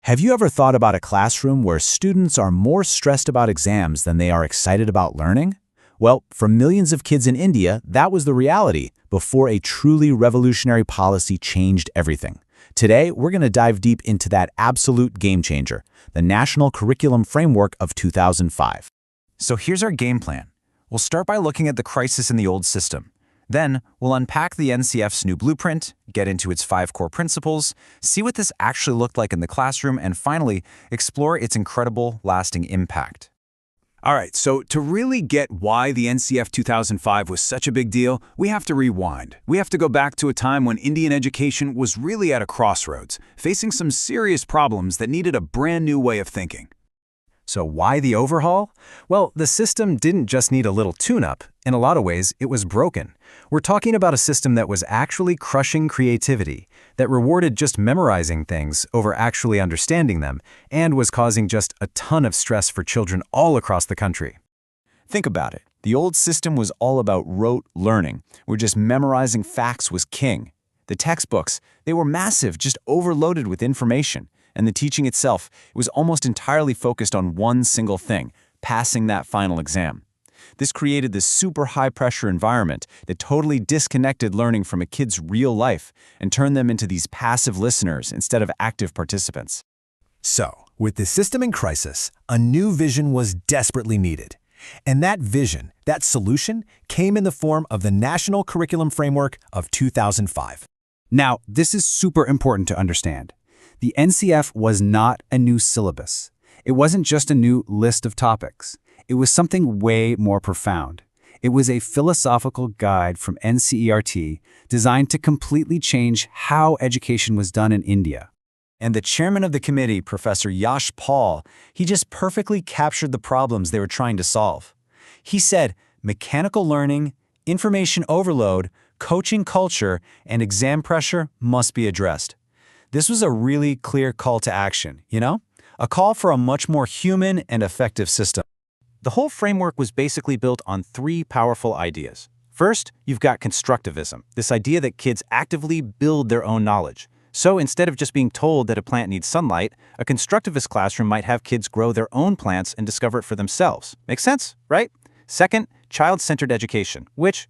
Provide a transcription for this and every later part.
Have you ever thought about a classroom where students are more stressed about exams than they are excited about learning? Well, for millions of kids in India, that was the reality before a truly revolutionary policy changed everything. Today, we're going to dive deep into that absolute game changer, the National Curriculum Framework of 2005. So here's our game plan. We'll start by looking at the crisis in the old system. Then, we'll unpack the NCF's new blueprint, get into its 5 core principles, see what this actually looked like in the classroom, and finally, explore its incredible, lasting impact. All right, so to really get why the NCF 2005 was such a big deal, we have to rewind. We have to go back to a time when Indian education was really at a crossroads, facing some serious problems that needed a brand new way of thinking. So why the overhaul? Well, the system didn't just need a little tune-up. In a lot of ways, it was broken. We're talking about a system that was actually crushing creativity, that rewarded just memorizing things over actually understanding them, and was causing just a ton of stress for children all across the country. Think about it. The old system was all about rote learning, where just memorizing facts was king. The textbooks, they were massive, just overloaded with information. And the teaching itself was almost entirely focused on one single thing, passing that final exam. This created this super high-pressure environment that totally disconnected learning from a kid's real life and turned them into these passive listeners instead of active participants. So, with the system in crisis, a new vision was desperately needed. And that vision, that solution, came in the form of the National Curriculum Framework of 2005. Now, this is super important to understand. The NCF was not a new syllabus. It wasn't just a new list of topics. It was something way more profound. It was a philosophical guide from NCERT designed to completely change how education was done in India. And the chairman of the committee, Professor Yash Paul, he just perfectly captured the problems they were trying to solve. He said, mechanical learning, information overload, coaching culture, and exam pressure must be addressed. This was a really clear call to action, a call for a much more human and effective system. The whole framework was basically built on 3 powerful ideas. First, you've got constructivism, this idea that kids actively build their own knowledge. So instead of just being told that a plant needs sunlight, a constructivist classroom might have kids grow their own plants and discover it for themselves. Makes sense, right? Second, child-centered education, which,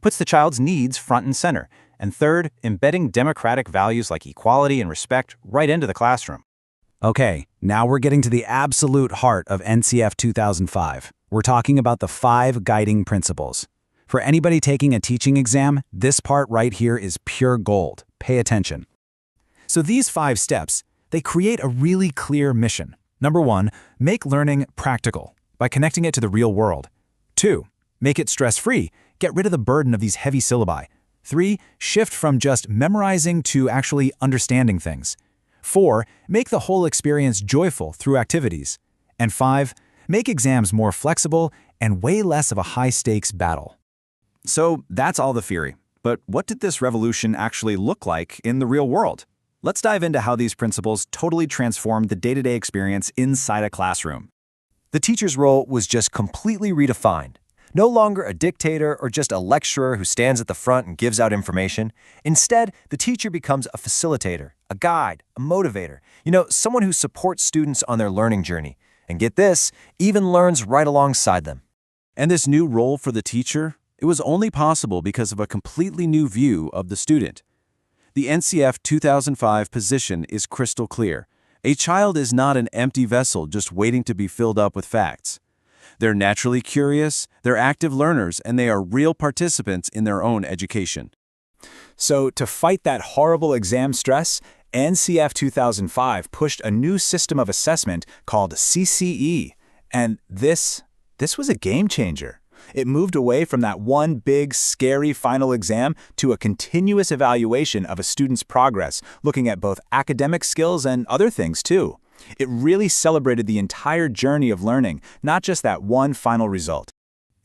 puts the child's needs front and center. And third, embedding democratic values like equality and respect right into the classroom. Okay, now we're getting to the absolute heart of NCF 2005. We're talking about the 5 guiding principles. For anybody taking a teaching exam, this part right here is pure gold. Pay attention. So these 5 steps, they create a really clear mission. Number 1, make learning practical by connecting it to the real world. 2, make it stress-free. Get rid of the burden of these heavy syllabi. 3, shift from just memorizing to actually understanding things. 4, make the whole experience joyful through activities. And 5, make exams more flexible and way less of a high-stakes battle. So that's all the theory. But what did this revolution actually look like in the real world? Let's dive into how these principles totally transformed the day-to-day experience inside a classroom. The teacher's role was just completely redefined. No longer a dictator or just a lecturer who stands at the front and gives out information. Instead, the teacher becomes a facilitator, a guide, a motivator, someone who supports students on their learning journey. And get this, even learns right alongside them. And this new role for the teacher, it was only possible because of a completely new view of the student. The NCF 2005 position is crystal clear. A child is not an empty vessel just waiting to be filled up with facts. They're naturally curious, they're active learners, and they are real participants in their own education. So to fight that horrible exam stress, NCF 2005 pushed a new system of assessment called CCE. And this was a game changer. It moved away from that one big, scary final exam to a continuous evaluation of a student's progress, looking at both academic skills and other things too. It really celebrated the entire journey of learning, not just that one final result.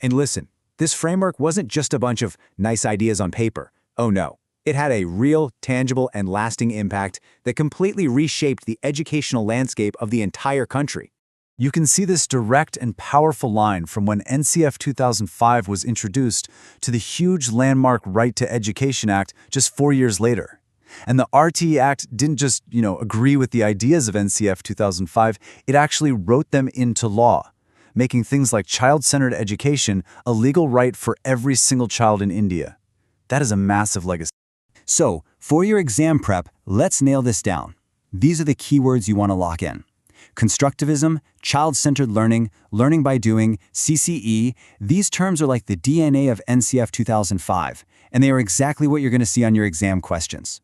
And listen, this framework wasn't just a bunch of nice ideas on paper. Oh no, it had a real, tangible, and lasting impact that completely reshaped the educational landscape of the entire country. You can see this direct and powerful line from when NCF 2005 was introduced to the huge landmark Right to Education Act just 4 years later. And the RT Act didn't just, agree with the ideas of NCF 2005, it actually wrote them into law, making things like child-centered education a legal right for every single child in India. That is a massive legacy. So, for your exam prep, let's nail this down. These are the keywords you want to lock in. Constructivism, child-centered learning, learning by doing, CCE, these terms are like the DNA of NCF 2005, and they are exactly what you're going to see on your exam questions.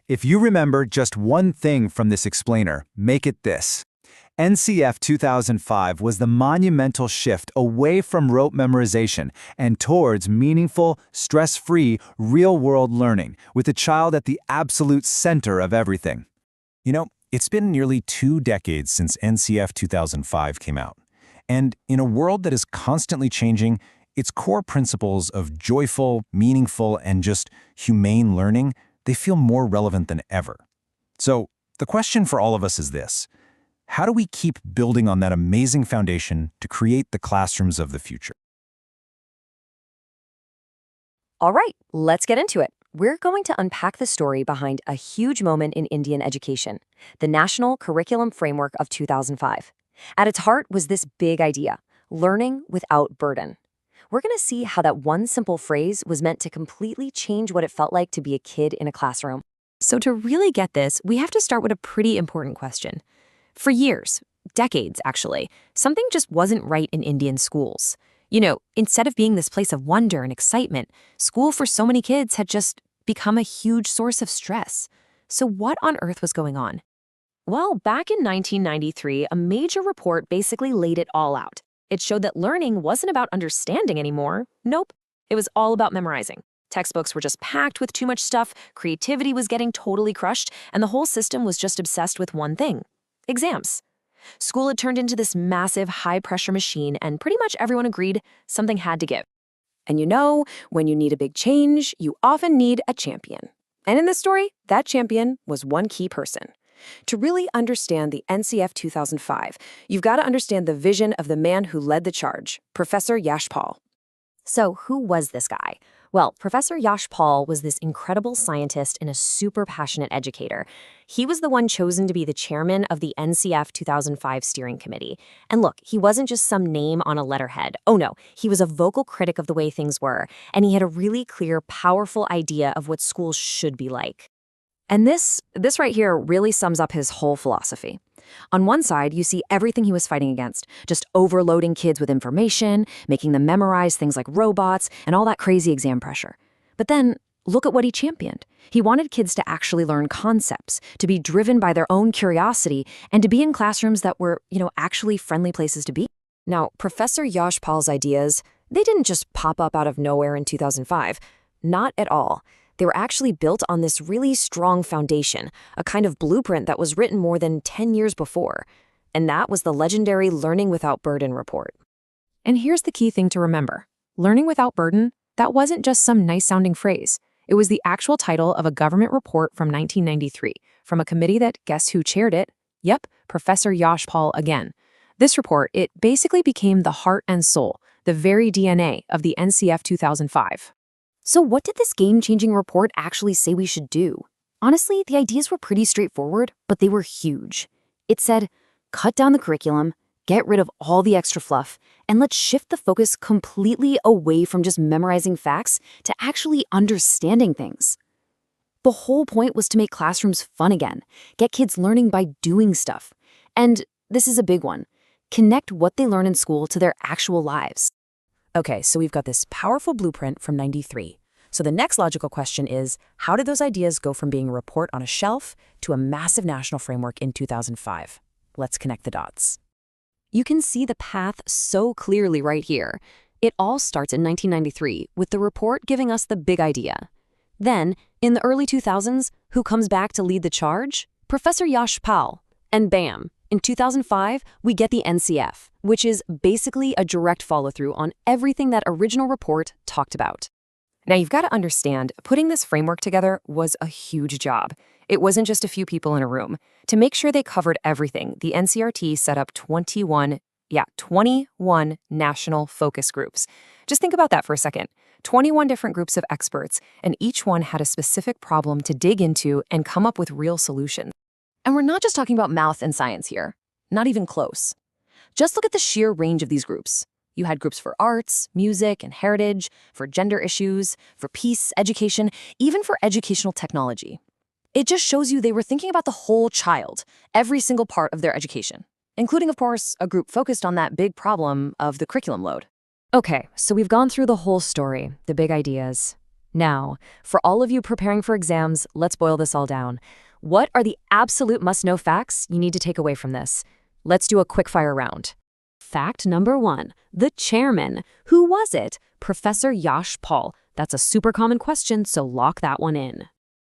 If you remember just one thing from this explainer, make it this. NCF 2005 was the monumental shift away from rote memorization and towards meaningful, stress-free, real-world learning, with the child at the absolute center of everything. It's been nearly 2 decades since NCF 2005 came out. And in a world that is constantly changing, its core principles of joyful, meaningful, and just humane learning, they feel more relevant than ever. So, the question for all of us is this: how do we keep building on that amazing foundation to create the classrooms of the future? All right, let's get into it. We're going to unpack the story behind a huge moment in Indian education, the National Curriculum Framework of 2005. At its heart was this big idea: learning without burden. We're going to see how that one simple phrase was meant to completely change what it felt like to be a kid in a classroom. So to really get this, we have to start with a pretty important question. For years, decades actually, something just wasn't right in Indian schools. Instead of being this place of wonder and excitement, school for so many kids had just become a huge source of stress. So what on earth was going on? Well, back in 1993, a major report basically laid it all out. It showed that learning wasn't about understanding anymore. Nope. It was all about memorizing. Textbooks were just packed with too much stuff, creativity was getting totally crushed, and the whole system was just obsessed with one thing: exams. School had turned into this massive, high-pressure machine, and pretty much everyone agreed something had to give. And when you need a big change, you often need a champion. And in this story, that champion was one key person. To really understand the NCF 2005, you've got to understand the vision of the man who led the charge, Professor Yash Paul. So who was this guy? Well, Professor Yash Paul was this incredible scientist and a super passionate educator. He was the one chosen to be the chairman of the NCF 2005 steering committee. And look, he wasn't just some name on a letterhead. Oh no, he was a vocal critic of the way things were, and he had a really clear, powerful idea of what schools should be like. And this right here really sums up his whole philosophy. On one side, you see everything he was fighting against, just overloading kids with information, making them memorize things like robots, and all that crazy exam pressure. But then, look at what he championed. He wanted kids to actually learn concepts, to be driven by their own curiosity, and to be in classrooms that were, actually friendly places to be. Now, Professor Yash Pal's ideas, they didn't just pop up out of nowhere in 2005. Not at all. They were actually built on this really strong foundation, a kind of blueprint that was written more than 10 years before. And that was the legendary Learning Without Burden report. And here's the key thing to remember. Learning Without Burden, that wasn't just some nice-sounding phrase. It was the actual title of a government report from 1993, from a committee that, guess who chaired it? Yep, Professor Yash Paul again. This report, it basically became the heart and soul, the very DNA of the NCF 2005. So what did this game-changing report actually say we should do? Honestly, the ideas were pretty straightforward, but they were huge. It said, cut down the curriculum, get rid of all the extra fluff, and let's shift the focus completely away from just memorizing facts to actually understanding things. The whole point was to make classrooms fun again, get kids learning by doing stuff. And this is a big one: connect what they learn in school to their actual lives. Okay, so we've got this powerful blueprint from 93. So the next logical question is, how did those ideas go from being a report on a shelf to a massive national framework in 2005? Let's connect the dots. You can see the path so clearly right here. It all starts in 1993 with the report giving us the big idea. Then, in the early 2000s, who comes back to lead the charge? Professor Yash Paul. And bam! In 2005, we get the NCF, which is basically a direct follow-through on everything that original report talked about. Now, you've got to understand, putting this framework together was a huge job. It wasn't just a few people in a room. To make sure they covered everything, the NCRT set up 21 national focus groups. Just think about that for a second. 21 different groups of experts, and each one had a specific problem to dig into and come up with real solutions. And we're not just talking about math and science here. Not even close. Just look at the sheer range of these groups. You had groups for arts, music, and heritage, for gender issues, for peace, education, even for educational technology. It just shows you they were thinking about the whole child, every single part of their education, including, of course, a group focused on that big problem of the curriculum load. Okay, so we've gone through the whole story, the big ideas. Now, for all of you preparing for exams, let's boil this all down. What are the absolute must-know facts you need to take away from this? Let's do a quick-fire round. Fact number 1, the chairman. Who was it? Professor Yash Paul. That's a super common question, so lock that one in.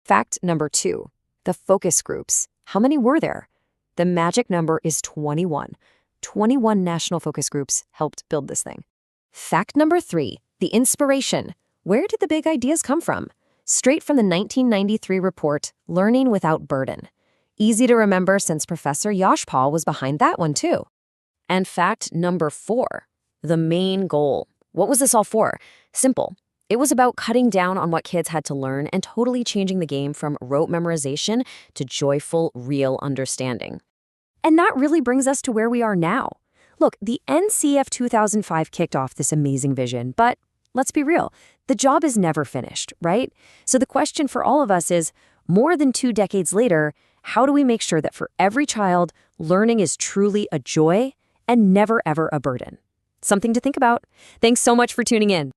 Fact number 2, the focus groups. How many were there? The magic number is 21. 21 national focus groups helped build this thing. Fact number 3, the inspiration. Where did the big ideas come from? Straight from the 1993 report, Learning Without Burden. Easy to remember since Professor Yash Paul was behind that one too. And fact number 4, the main goal. What was this all for? Simple. It was about cutting down on what kids had to learn and totally changing the game from rote memorization to joyful, real understanding. And that really brings us to where we are now. Look, the NCF 2005 kicked off this amazing vision, but let's be real, the job is never finished, right? So the question for all of us is, more than 2 decades later, how do we make sure that for every child, learning is truly a joy and never ever a burden? Something to think about. Thanks so much for tuning in.